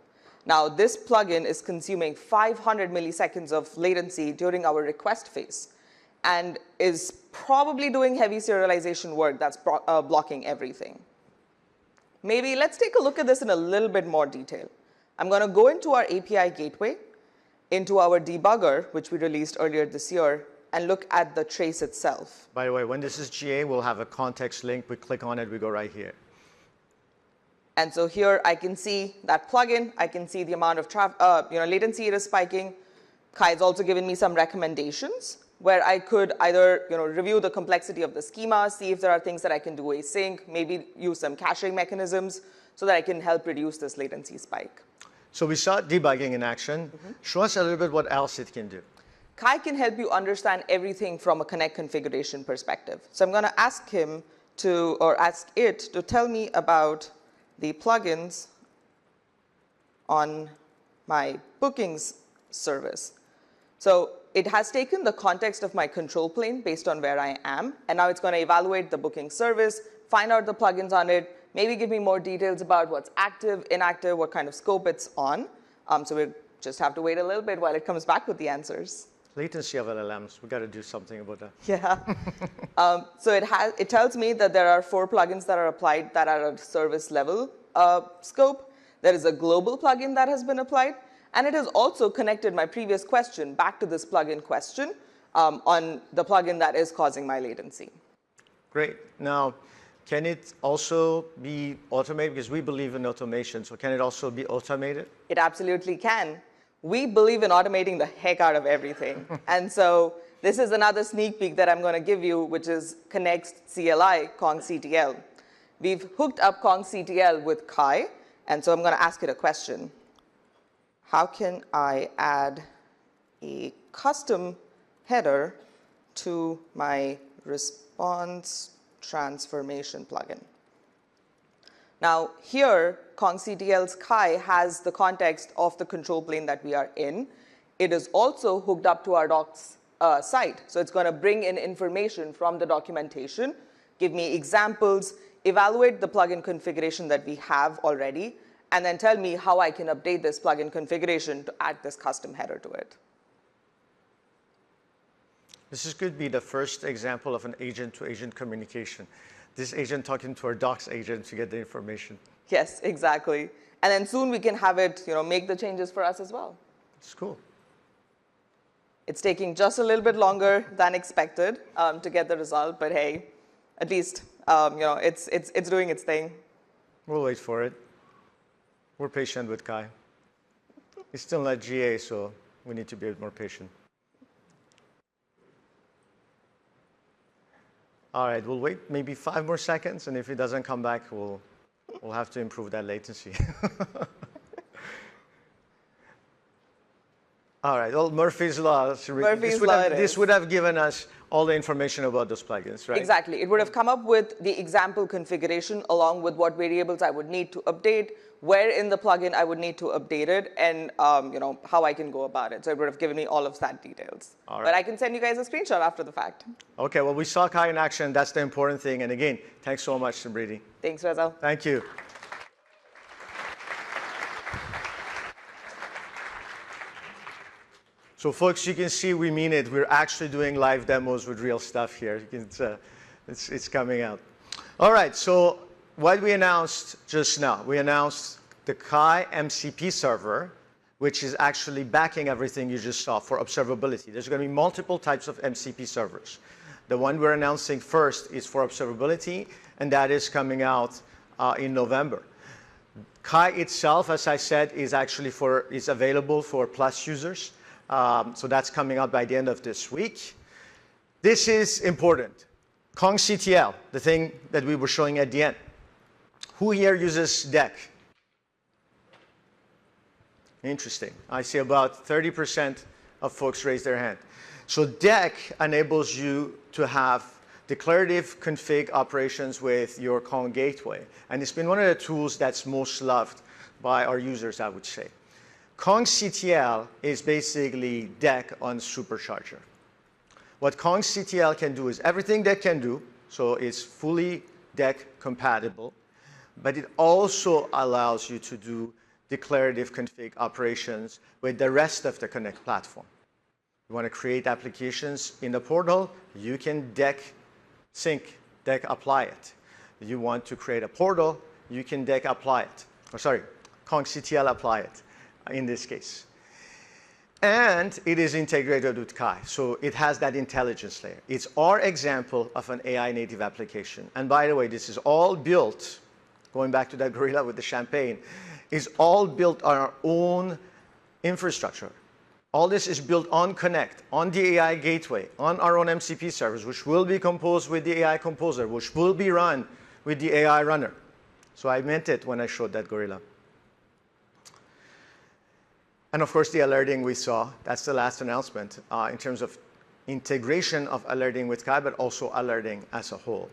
Now, this plugin is consuming 500 milliseconds of latency during our request phase and is probably doing heavy serialization work that's blocking everything. Maybe let's take a look at this in a little bit more detail. I'm going to go into our API gateway, into our debugger, which we released earlier this year, and look at the trace itself. By the way, when this is GA, we'll have a context link. We click on it, we go right here. And so here I can see that plugin. I can see the amount of latency it is spiking. Kai's also given me some recommendations where I could either review the complexity of the schema, see if there are things that I can do async, maybe use some caching mechanisms so that I can help reduce this latency spike. So we saw debugging in action. Show us a little bit what else it can do. Kai can help you understand everything from a Konnect configuration perspective. So I'm going to ask him to, or ask it to tell me about the plugins on my bookings service. So it has taken the context of my control plane based on where I am, and now it's going to evaluate the booking service, find out the plugins on it, maybe give me more details about what's active, inactive, what kind of scope it's on. So we'll just have to wait a little bit while it comes back with the answers. Latency of LLMs, we got to do something about that. Yeah. So it tells me that there are 4 plugins that are applied that are at service level scope. There is a global plugin that has been applied. And it has also connected my previous question back to this plugin question on the plugin that is causing my latency. Great. Now, can it also be automated? Because we believe in automation. So can it also be automated? It absolutely can. We believe in automating the heck out of everything. And so this is another sneak peek that I'm going to give you, which is Konnect's CLI, Kong CTL. We've hooked up Kong CTL with Kai. And so I'm going to ask it a question. How can I add a custom header to my response transformation plugin? Now, here, Kong CTL's Kai has the context of the control plane that we are in. It is also hooked up to our docs site. So it's going to bring in information from the documentation, give me examples, evaluate the plugin configuration that we have already, and then tell me how I can update this plugin configuration to add this custom header to it. This could be the first example of an agent-to-agent communication. This agent talking to our docs agent to get the information. Yes, exactly. And then soon we can have it make the changes for us as well. It's cool. It's taking just a little bit longer than expected to get the result, but hey, at least it's doing its thing. We'll wait for it. We're patient with Kai. It's still not GA, so we need to be a bit more patient. All right, we'll wait maybe 5 more seconds, and if it doesn't come back, we'll have to improve that latency. All right, well, Murphy's Law. This would have given us all the information about those plugins, right? Exactly. It would have come up with the example configuration along with what variables I would need to update, where in the plugin I would need to update it, and how I can go about it. So it would have given me all of that details. All right. But I can send you guys a screenshot after the fact. OK, well, we saw Kai in action. That's the important thing. And again, thanks so much, Samriti. Thanks, Reza. Thank you. So folks, you can see we mean it. We're actually doing live demos with real stuff here. It's coming out. All right, so what we announced just now, we announced the Kai MCP server, which is actually backing everything you just saw for observability. There's going to be multiple types of MCP servers. The one we're announcing first is for observability, and that is coming out in November. Kai itself, as I said, is actually is available for Plus users. So that's coming out by the end of this week. This is important. Kong CTL, the thing that we were showing at the end. Who here uses DEC? Interesting. I see about 30% of folks raise their hand. So DEC enables you to have declarative config operations with your Kong gateway. And it's been one of the tools that's most loved by our users, I would say. Kong CTL is basically DEC on supercharger. What Kong CTL can do is everything DEC can do, so it's fully DEC compatible, but it also allows you to do declarative config operations with the rest of the Konnect platform. You want to create applications in the portal, you can DEC sync, DEC apply it. You want to create a portal, you can DEC apply it. Or sorry, Kong CTL apply it. In this case. And it is integrated with Kai, so it has that intelligence layer. It's our example of an AI native application. And by the way, this is all built, going back to that gorilla with the champagne, is all built on our own infrastructure. All this is built on Konnect, on the AI gateway, on our own MCP servers, which will be composed with the AI composer, which will be run with the AI runner. So I meant it when I showed that gorilla. And of course, the alerting we saw, that's the last announcement in terms of integration of alerting with Kai, but also alerting as a whole.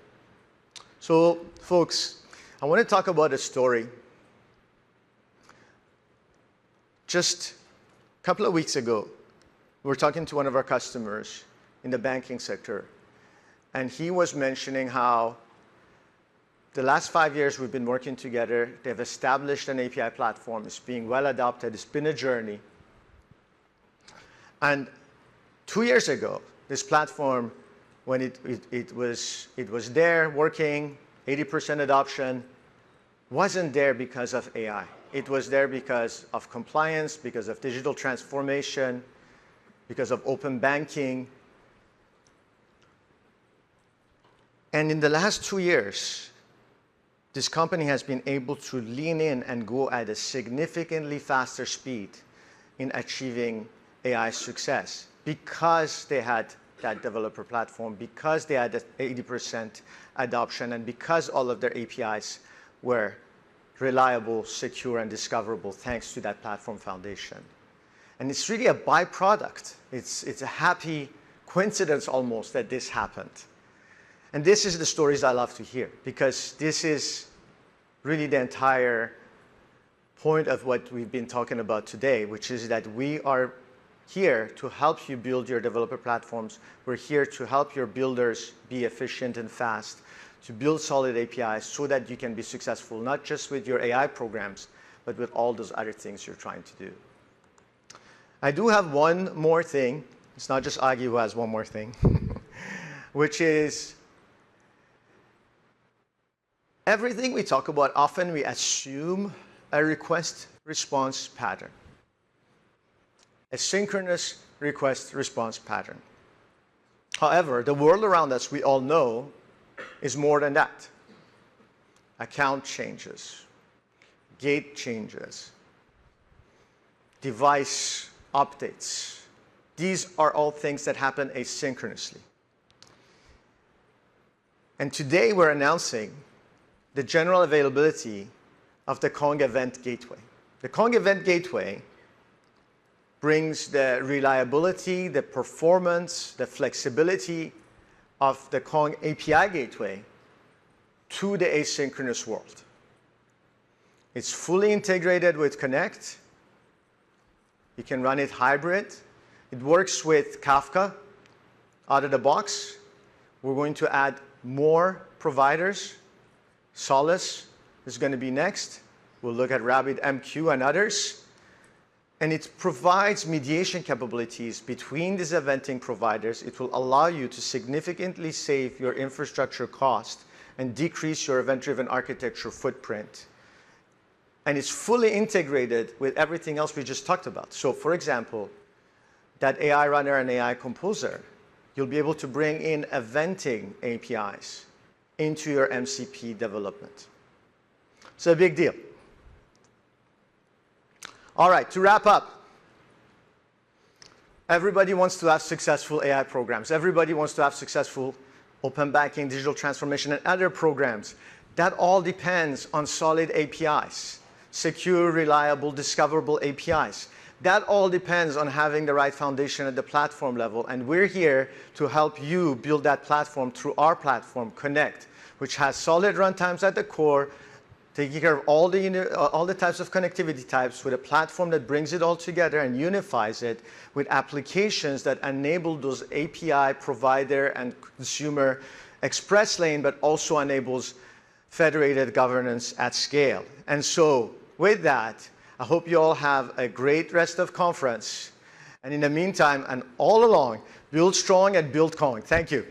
So folks, I want to talk about a story. Just a couple of weeks ago, we were talking to one of our customers in the banking sector, and he was mentioning how the last 5 years we've been working together. They've established an API platform. It's being well adopted. It's been a journey. And 2 years ago, this platform, when it was there working, 80% adoption, wasn't there because of AI. It was there because of compliance, because of digital transformation, because of open banking. And in the last 2 years, this company has been able to lean in and go at a significantly faster speed in achieving AI success because they had that developer platform, because they had 80% adoption, and because all of their APIs were reliable, secure, and discoverable thanks to that platform foundation. And it's really a byproduct. It's a happy coincidence almost that this happened. And this is the stories I love to hear, because this is really the entire point of what we've been talking about today, which is that we are here to help you build your developer platforms. We're here to help your builders be efficient and fast, to build solid APIs so that you can be successful, not just with your AI programs, but with all those other things you're trying to do. I do have one more thing. It's not just Agi who has one more thing, which is everything we talk about, often we assume a request-response pattern, a synchronous request-response pattern. However, the world around us, we all know, is more than that. Account changes, gate changes, device updates. These are all things that happen asynchronously. And today we're announcing the general availability of the Kong Event Gateway. The Kong Event Gateway brings the reliability, the performance, the flexibility of the Kong API Gateway to the asynchronous world. It's fully integrated with Konnect. You can run it hybrid. It works with Kafka out of the box. We're going to add more providers. Solace is going to be next. We'll look at RabbitMQ and others. And it provides mediation capabilities between these eventing providers. It will allow you to significantly save your infrastructure cost and decrease your event-driven architecture footprint. And it's fully integrated with everything else we just talked about. So for example, that AI runner and AI composer, you'll be able to bring in eventing APIs into your MCP development. It's a big deal. All right, to wrap up, everybody wants to have successful AI programs. Everybody wants to have successful open banking, digital transformation, and other programs. That all depends on solid APIs, secure, reliable, discoverable APIs. That all depends on having the right foundation at the platform level, and we're here to help you build that platform through our platform, Konnect, which has solid runtimes at the core, taking care of all the types of connectivity types with a platform that brings it all together and unifies it with applications that enable those API provider and consumer express lane, but also enables federated governance at scale. And so with that, I hope you all have a great rest of conference. And in the meantime, and all along, build strong and build Kong. Thank you.